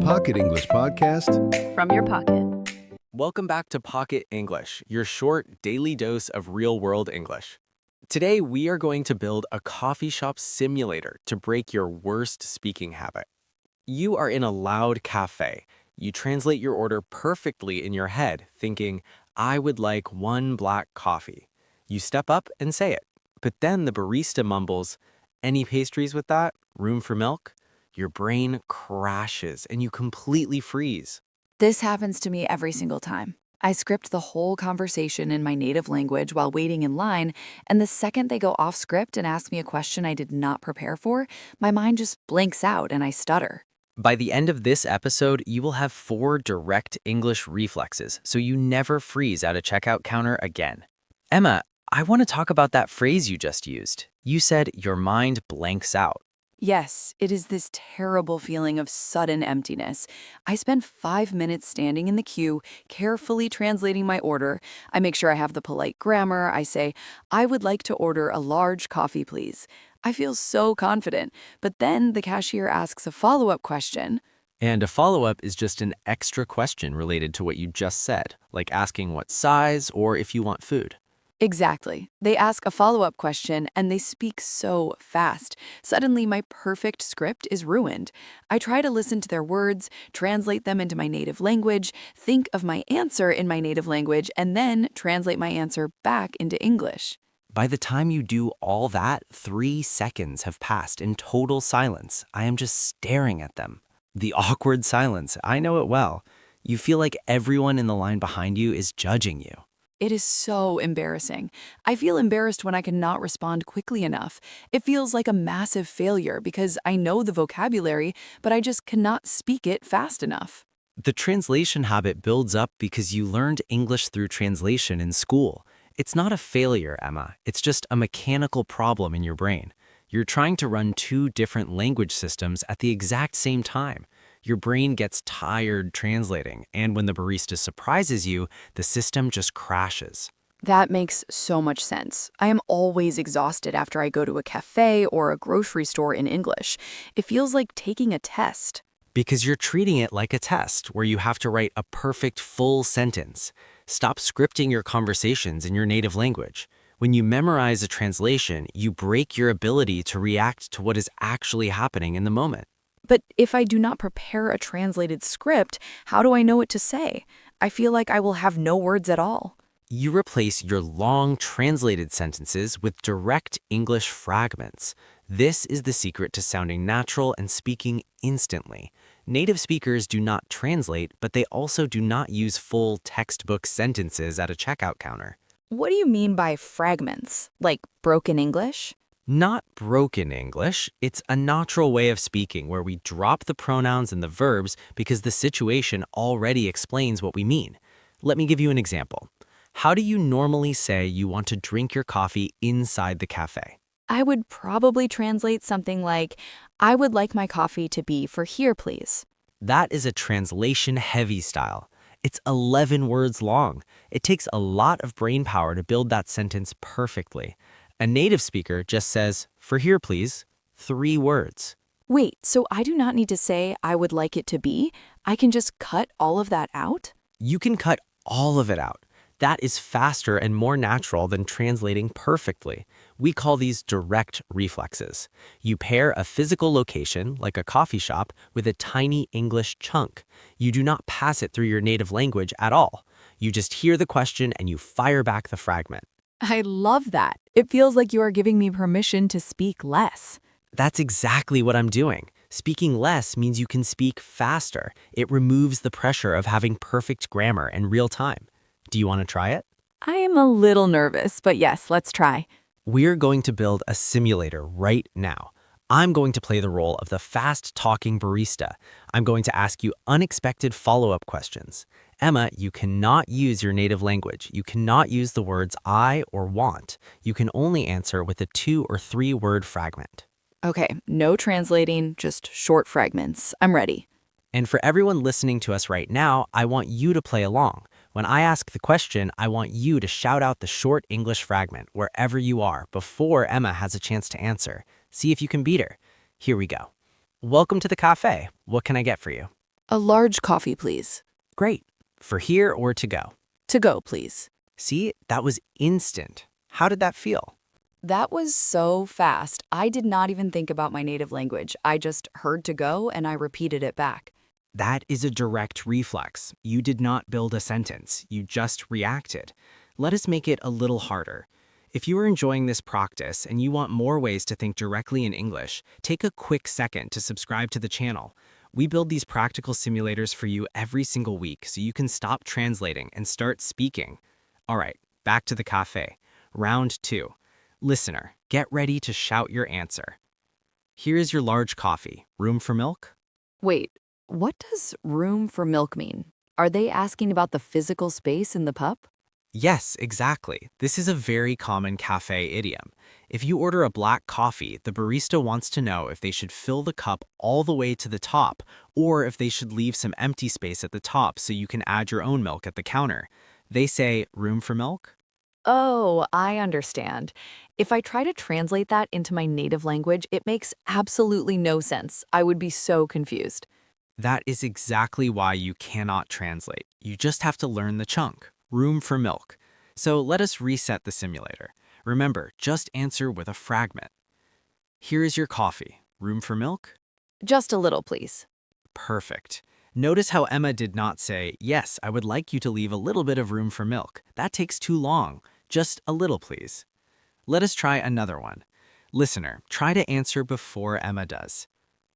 Pocket English Podcast from your pocket. Welcome back to Pocket English, your short daily dose of real-world English. Today, we are going to build a coffee shop simulator to break your worst speaking habit. You are in a loud cafe. You translate your order perfectly in your head, thinking, I would like 1 black coffee. You step up and say it, but then the barista mumbles, any pastries with that? Room for milk? Your brain crashes and you completely freeze. This happens to me every single time. I script the whole conversation in my native language while waiting in line, and the second they go off script and ask me a question I did not prepare for, my mind just blanks out and I stutter. By the end of this episode, you will have 4 direct English reflexes, so you never freeze at a checkout counter again. Emma, I want to talk about that phrase you just used. You said your mind blanks out. Yes, it is this terrible feeling of sudden emptiness. I spend 5 minutes standing in the queue, carefully translating my order. I make sure I have the polite grammar. I say, I would like to order a large coffee, please. I feel so confident, but then the cashier asks a follow-up question. And a follow-up is just an extra question related to what you just said, like asking what size or if you want food. Exactly. They ask a follow-up question and they speak so fast. Suddenly, my perfect script is ruined. I try to listen to their words, translate them into my native language, think of my answer in my native language, and then translate my answer back into English. By the time you do all that, 3 seconds have passed in total silence. I am just staring at them. The awkward silence, I know it well. You feel like everyone in the line behind you is judging you. It is so embarrassing. I feel embarrassed when I cannot respond quickly enough. It feels like a massive failure because I know the vocabulary, but I just cannot speak it fast enough. The translation habit builds up because you learned English through translation in school. It's not a failure, Emma. It's just a mechanical problem in your brain. You're trying to run 2 different language systems at the exact same time. Your brain gets tired translating, and when the barista surprises you, the system just crashes. That makes so much sense. I am always exhausted after I go to a cafe or a grocery store in English. It feels like taking a test. Because you're treating it like a test where you have to write a perfect full sentence. Stop scripting your conversations in your native language. When you memorize a translation, you break your ability to react to what is actually happening in the moment. But if I do not prepare a translated script, how do I know what to say? I feel like I will have no words at all. You replace your long translated sentences with direct English fragments. This is the secret to sounding natural and speaking instantly. Native speakers do not translate, but they also do not use full textbook sentences at a checkout counter. What do you mean by fragments? Like broken English? Not broken English, it's a natural way of speaking where we drop the pronouns and the verbs because the situation already explains what we mean. Let me give you an example. How do you normally say you want to drink your coffee inside the cafe? I would probably translate something like, I would like my coffee to be for here, please. That is a translation-heavy style. It's 11 words long. It takes a lot of brain power to build that sentence perfectly. A native speaker just says, for here, please, 3 words. Wait, so I do not need to say, I would like it to be? I can just cut all of that out? You can cut all of it out. That is faster and more natural than translating perfectly. We call these direct reflexes. You pair a physical location, like a coffee shop, with a tiny English chunk. You do not pass it through your native language at all. You just hear the question and you fire back the fragment. I love that. It feels like you are giving me permission to speak less. That's exactly what I'm doing. Speaking less means you can speak faster. It removes the pressure of having perfect grammar in real time. Do you want to try it? I am a little nervous, but yes, let's try. We're going to build a simulator right now. I'm going to play the role of the fast-talking barista. I'm going to ask you unexpected follow-up questions. Emma, you cannot use your native language. You cannot use the words I or want. You can only answer with a 2 or 3 word fragment. Okay, no translating, just short fragments. I'm ready. And for everyone listening to us right now, I want you to play along. When I ask the question, I want you to shout out the short English fragment wherever you are before Emma has a chance to answer. See if you can beat her. Here we go. Welcome to the cafe. What can I get for you? A large coffee, please. Great. For here or to go? To go, please. See, that was instant. How did that feel? That was so fast. I did not even think about my native language. I just heard to go and I repeated it back. That is a direct reflex. You did not build a sentence, you just reacted. Let us make it a little harder. If you are enjoying this practice and you want more ways to think directly in English, take a quick second to subscribe to the channel. We build these practical simulators for you every single week so you can stop translating and start speaking. All right, back to the cafe. Round 2. Listener, get ready to shout your answer. Here is your large coffee. Room for milk? Wait, what does room for milk mean? Are they asking about the physical space in the pup? Yes, exactly. This is a very common cafe idiom. If you order a black coffee, the barista wants to know if they should fill the cup all the way to the top or if they should leave some empty space at the top so you can add your own milk at the counter. They say, room for milk? Oh, I understand. If I try to translate that into my native language, it makes absolutely no sense. I would be so confused. That is exactly why you cannot translate. You just have to learn the chunk, room for milk. So let us reset the simulator. Remember, just answer with a fragment. Here is your coffee. Room for milk? Just a little, please. Perfect. Notice how Emma did not say, yes, I would like you to leave a little bit of room for milk. That takes too long. Just a little, please. Let us try another one. Listener, try to answer before Emma does.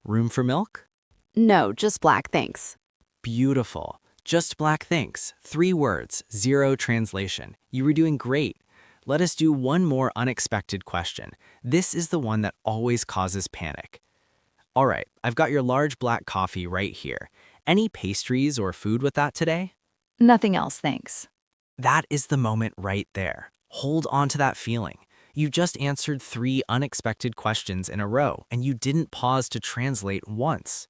Room for milk? No, just black, thanks. Beautiful. Just black thanks. 3 words, 0 translation. You were doing great. Let us do one more unexpected question. This is the one that always causes panic. All right, I've got your large black coffee right here. Any pastries or food with that today? Nothing else, thanks. That is the moment right there. Hold on to that feeling. You just answered 3 unexpected questions in a row, and you didn't pause to translate once.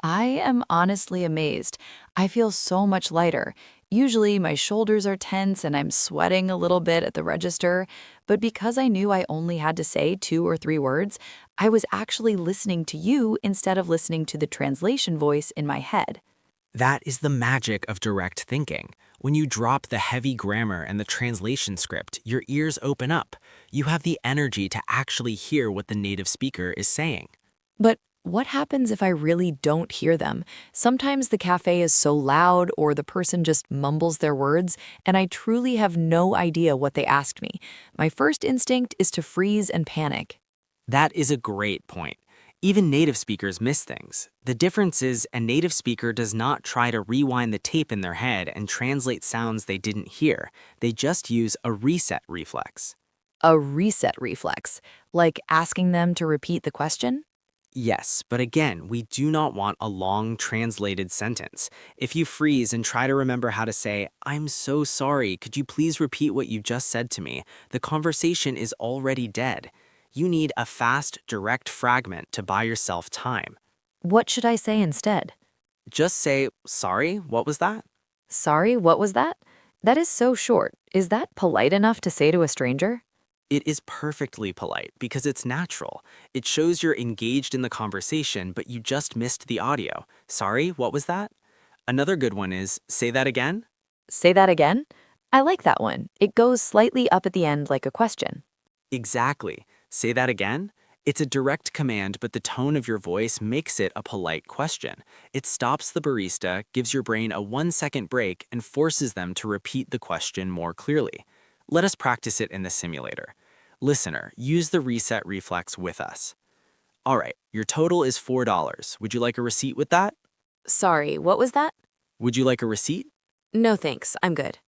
I am honestly amazed. I feel so much lighter. Usually my shoulders are tense and I'm sweating a little bit at the register, but because I knew I only had to say 2 or 3 words, I was actually listening to you instead of listening to the translation voice in my head. That is the magic of direct thinking. When you drop the heavy grammar and the translation script, your ears open up. You have the energy to actually hear what the native speaker is saying. But what happens if I really don't hear them? Sometimes the cafe is so loud or the person just mumbles their words, and I truly have no idea what they asked me. My first instinct is to freeze and panic. That is a great point. Even native speakers miss things. The difference is a native speaker does not try to rewind the tape in their head and translate sounds they didn't hear. They just use a reset reflex. A reset reflex, like asking them to repeat the question? Yes, but again, we do not want a long translated sentence. If you freeze and try to remember how to say, I'm so sorry, could you please repeat what you just said to me? The conversation is already dead. You need a fast, direct fragment to buy yourself time. What should I say instead? Just say, sorry, what was that? Sorry, what was that? That is so short. Is that polite enough to say to a stranger? It is perfectly polite because it's natural. It shows you're engaged in the conversation, but you just missed the audio. Sorry, what was that? Another good one is, say that again? Say that again? I like that one. It goes slightly up at the end like a question. Exactly. Say that again? It's a direct command, but the tone of your voice makes it a polite question. It stops the barista, gives your brain a 1-second break, and forces them to repeat the question more clearly. Let us practice it in the simulator. Listener, use the reset reflex with us. All right, your total is $4. Would you like a receipt with that? Sorry, what was that? Would you like a receipt? No thanks, I'm good.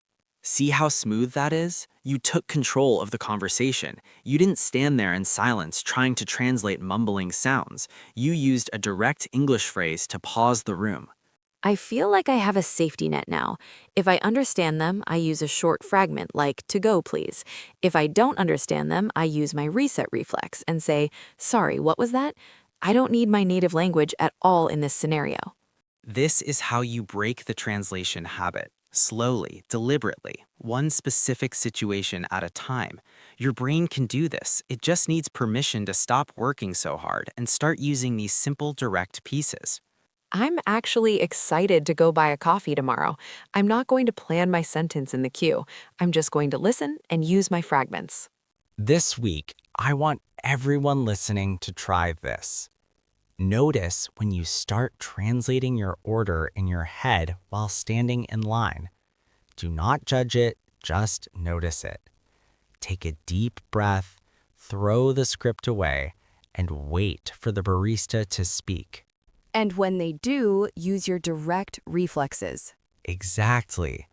See how smooth that is? You took control of the conversation. You didn't stand there in silence trying to translate mumbling sounds. You used a direct English phrase to pause the room. I feel like I have a safety net now. If I understand them, I use a short fragment like to go please. If I don't understand them, I use my reset reflex and say, sorry, what was that? I don't need my native language at all in this scenario. This is how you break the translation habit. Slowly, deliberately, one specific situation at a time. Your brain can do this. It just needs permission to stop working so hard and start using these simple, direct pieces. I'm actually excited to go buy a coffee tomorrow. I'm not going to plan my sentence in the queue. I'm just going to listen and use my fragments. This week, I want everyone listening to try this. Notice when you start translating your order in your head while standing in line. Do not judge it, just notice it. Take a deep breath, throw the script away, and wait for the barista to speak. And when they do, use your direct reflexes. Exactly.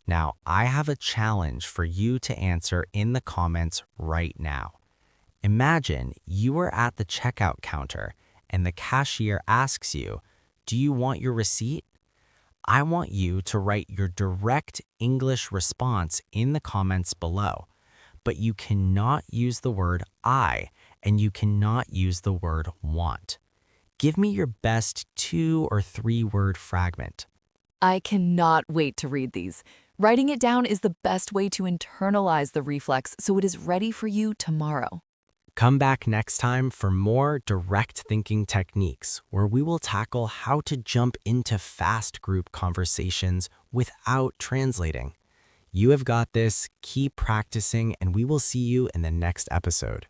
Now, I have a challenge for you to answer in the comments right now. Imagine you are at the checkout counter and the cashier asks you, "Do you want your receipt?" I want you to write your direct English response in the comments below, but you cannot use the word I and you cannot use the word want. Give me your best 2 or 3 word fragment. I cannot wait to read these. Writing it down is the best way to internalize the reflex so it is ready for you tomorrow. Come back next time for more direct thinking techniques where we will tackle how to jump into fast group conversations without translating. You have got this, keep practicing, and we will see you in the next episode.